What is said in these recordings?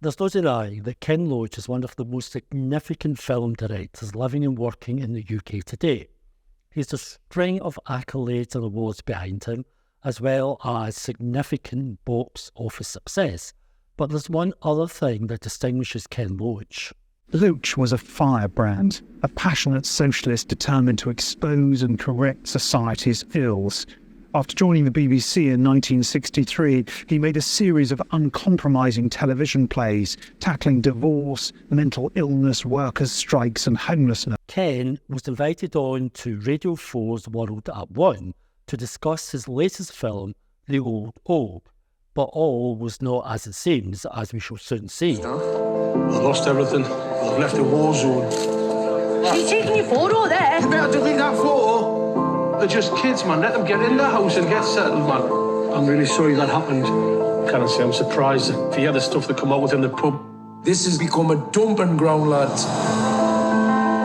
There's no denying that Ken Loach is one of the most significant film directors living and working in the UK today. He has a string of accolades and awards behind him, as well as significant box office success. But there's one other thing that distinguishes Ken Loach. Loach was a firebrand, a passionate socialist determined to expose and correct society's ills. After joining the BBC in 1963, he made a series of uncompromising television plays, tackling divorce, mental illness, workers' strikes and homelessness. Ken was invited on to Radio 4's World at One to discuss his latest film, The Old Oak. But all was not as it seems, as we shall soon see. I've lost everything. I've left a war zone. She's taking your photo there. You better delete that photo. They're just kids, man. Let them get in the house and get settled, man. I'm really sorry that happened. Can't say I'm surprised to hear the stuff that come out within the pub. This has become a dumping ground, lads.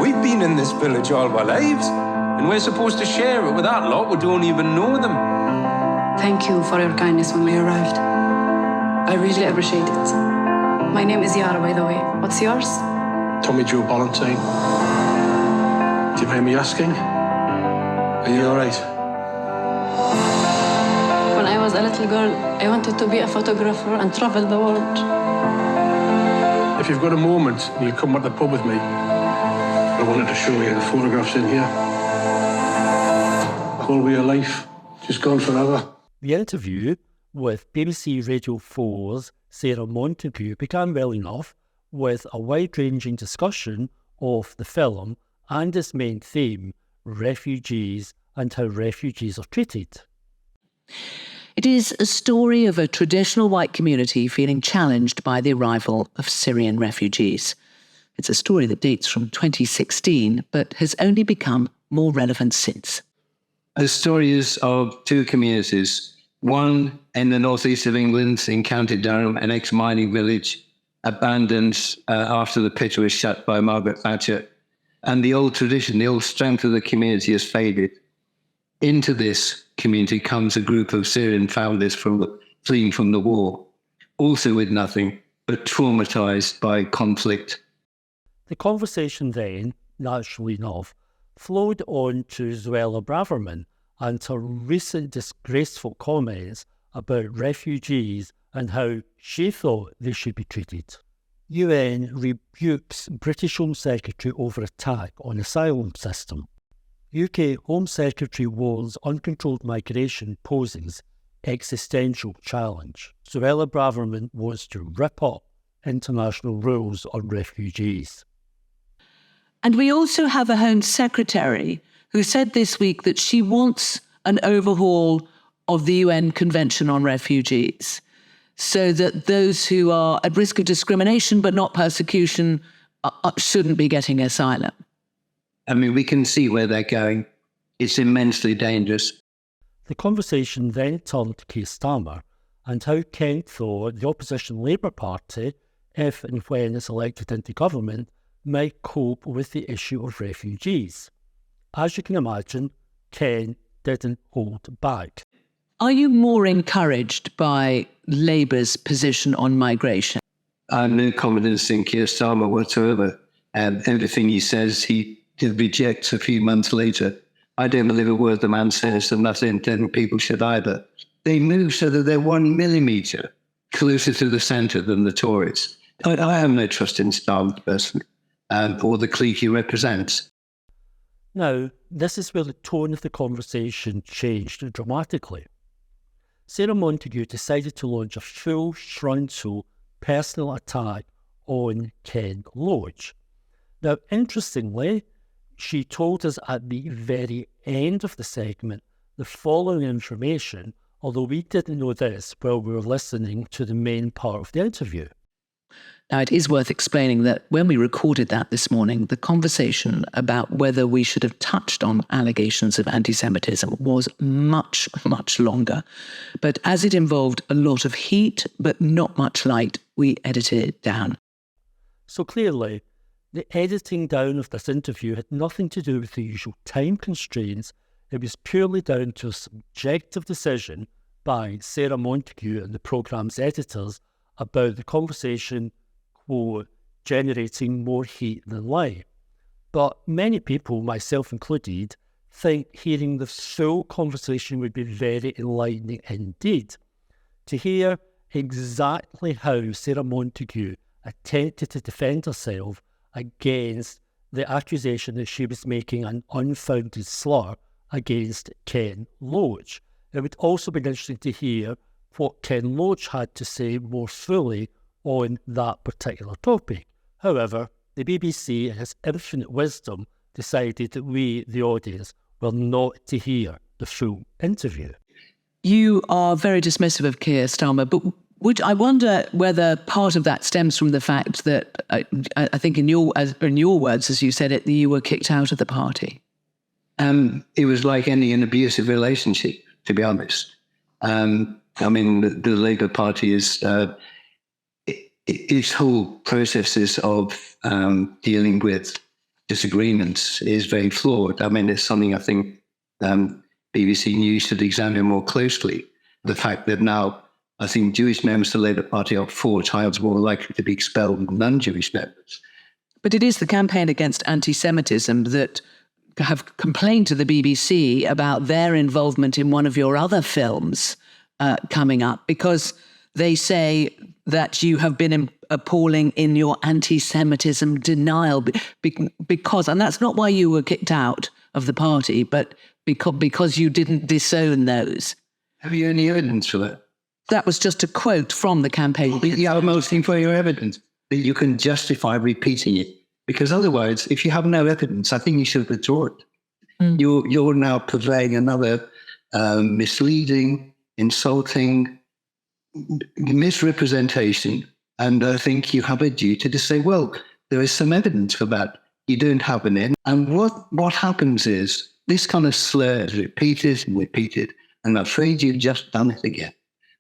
We've been in this village all our lives, and we're supposed to share it with that lot who don't even know them. Thank you for your kindness when we arrived. I really appreciate it. My name is Yara, by the way. What's yours? Tommy Joe Ballantyne. Do you mind me asking? Are you all right? When I was a little girl, I wanted to be a photographer and travel the world. If you've got a moment, will you come back to the pub with me? I wanted to show you the photographs in here. Whole way of life, just gone forever. The interview with BBC Radio 4's Sarah Montague began well enough with a wide-ranging discussion of the film and its main theme, refugees and how refugees are treated. It is a story of a traditional white community feeling challenged by the arrival of Syrian refugees. It's a story that dates from 2016, but has only become more relevant since. The story is of two communities. One in the northeast of England, in County Durham, an ex-mining village, abandoned after the pit was shut by Margaret Thatcher. And the old tradition, the old strength of the community has faded. Into this community comes a group of Syrian families fleeing from the war, also with nothing, but traumatized by conflict. The conversation then, naturally enough, flowed on to Zoella Braverman and her recent disgraceful comments about refugees and how she thought they should be treated. UN rebukes British Home Secretary over attack on asylum system. UK Home Secretary warns uncontrolled migration poses existential challenge. Zoella Braverman wants to rip up international rules on refugees. And we also have a Home Secretary who said this week that she wants an overhaul of the UN Convention on Refugees so that those who are at risk of discrimination but not persecution shouldn't be getting asylum. I mean, we can see where they're going. It's immensely dangerous. The conversation then turned to Keir Starmer and how Kent thought the opposition Labour Party, if and when it's elected into government, might cope with the issue of refugees. As you can imagine, Ken didn't hold back. Are you more encouraged by Labour's position on migration? I have no confidence in Keir Starmer whatsoever. And everything he says, he rejects a few months later. I don't believe a word the man says, and that's intending people should either. They move so that they're 1 millimetre closer to the centre than the Tories. I have no trust in Starmer personally. Or the clique he represents. Now, this is where the tone of the conversation changed dramatically. Sarah Montague decided to launch a full frontal personal attack on Ken Loach. Now, interestingly, she told us at the very end of the segment the following information, although we didn't know this while we were listening to the main part of the interview. Now, it is worth explaining that when we recorded that this morning, the conversation about whether we should have touched on allegations of anti-Semitism was much, much longer. But as it involved a lot of heat, but not much light, we edited it down. So clearly, the editing down of this interview had nothing to do with the usual time constraints. It was purely down to a subjective decision by Sarah Montague and the programme's editors about the conversation quote, generating more heat than light. But many people, myself included, think hearing the full conversation would be very enlightening indeed. To hear exactly how Sarah Montague attempted to defend herself against the accusation that she was making an unfounded slur against Ken Loach. It would also be interesting to hear what Ken Loach had to say more fully on that particular topic. However, the BBC, in its infinite wisdom, decided that we, the audience, were not to hear the full interview. You are very dismissive of Keir Starmer, but I wonder whether part of that stems from the fact that I think in your words, as you said it, that you were kicked out of the party. It was like any an abusive relationship, to be honest. I mean, the Labour Party is its whole processes of dealing with disagreements is very flawed. I mean, it's something I think BBC News should examine more closely. The fact that now I think Jewish members of the Labour Party are 4 times more likely to be expelled than non-Jewish members. But it is the campaign against anti-Semitism that have complained to the BBC about their involvement in one of your other films coming up, because they say that you have been appalling in your anti-Semitism denial because, and that's not why you were kicked out of the party, but because you didn't disown those. Have you any evidence for that? That was just a quote from the campaign. You have mostly for your evidence that you can justify repeating it. Because otherwise, if you have no evidence, I think you should withdraw it. You're now purveying another misleading, insulting misrepresentation. And I think you have a duty to say, well, there is some evidence for that. You don't have an end. And what happens is this kind of slur is repeated and repeated. And I'm afraid you've just done it again.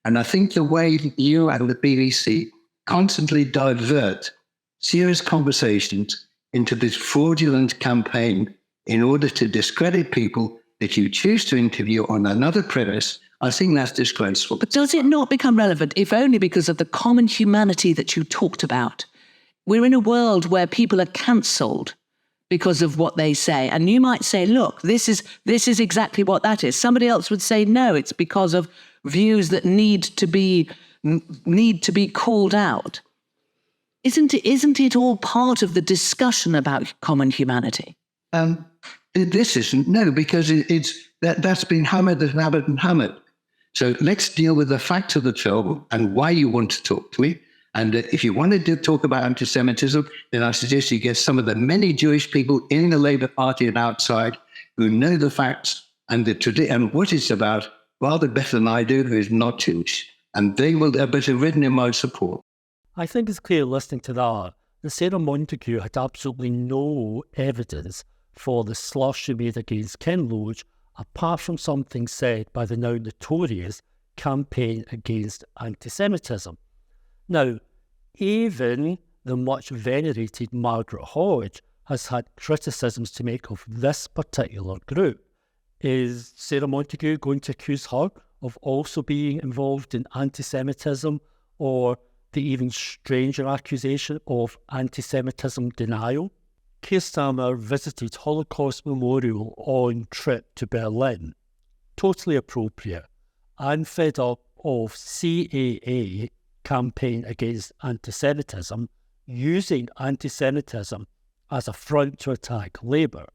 And I think the way that you and the BBC constantly divert serious conversations into this fraudulent campaign in order to discredit people that you choose to interview on another premise, I think that's disgraceful. But does it not become relevant, if only because of the common humanity that you talked about? We're in a world where people are cancelled because of what they say. And you might say, look, this is exactly what that is. Somebody else would say, no, it's because of views that need to be called out. Isn't it all part of the discussion about common humanity? This isn't, no, because that's been hammered and hammered and hammered. So let's deal with the facts of the film and why you want to talk to me. And if you wanted to talk about anti-Semitism, then I suggest you get some of the many Jewish people in the Labour Party and outside who know the facts and and what it's about rather better than I do, who is not Jewish. And they will be written in my support. I think it's clear listening to that Sarah Montague had absolutely no evidence for the slur she made against Ken Loach, apart from something said by the now notorious Campaign Against Anti-Semitism. Now, even the much venerated Margaret Hodge has had criticisms to make of this particular group. Is Sarah Montague going to accuse her of also being involved in anti-Semitism, or the even stranger accusation of anti-Semitism denial? Keir Starmer visited Holocaust Memorial on trip to Berlin. Totally appropriate. And fed up of CAA, Campaign Against Anti-Semitism, using anti-Semitism as a front to attack Labour.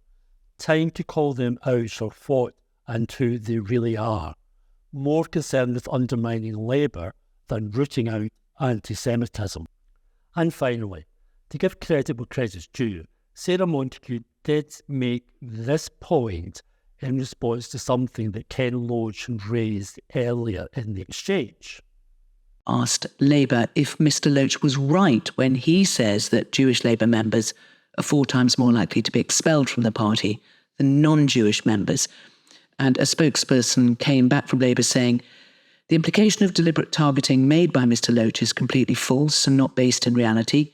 Time to call them out for what and who they really are. More concerned with undermining Labour than rooting out anti-Semitism. And finally, to give credit where credit's due, Sarah Montague did make this point in response to something that Ken Loach raised earlier in the exchange. Asked Labour if Mr Loach was right when he says that Jewish Labour members are 4 times more likely to be expelled from the party than non-Jewish members. And a spokesperson came back from Labour saying, the implication of deliberate targeting made by Mr Loach is completely false and not based in reality.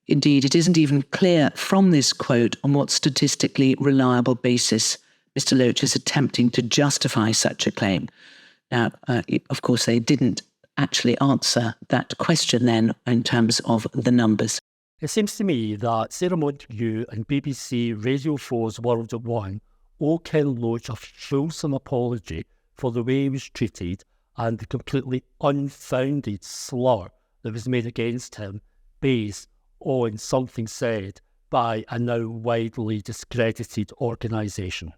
Indeed, it isn't even clear from this quote on what statistically reliable basis Mr Loach is attempting to justify such a claim. Now, of course, they didn't actually answer that question then in terms of the numbers. It seems to me that Sarah Montague and BBC Radio 4's World at One owe Ken Loach a fulsome apology for the way he was treated and the completely unfounded slur that was made against him based on something said by a now widely discredited organisation.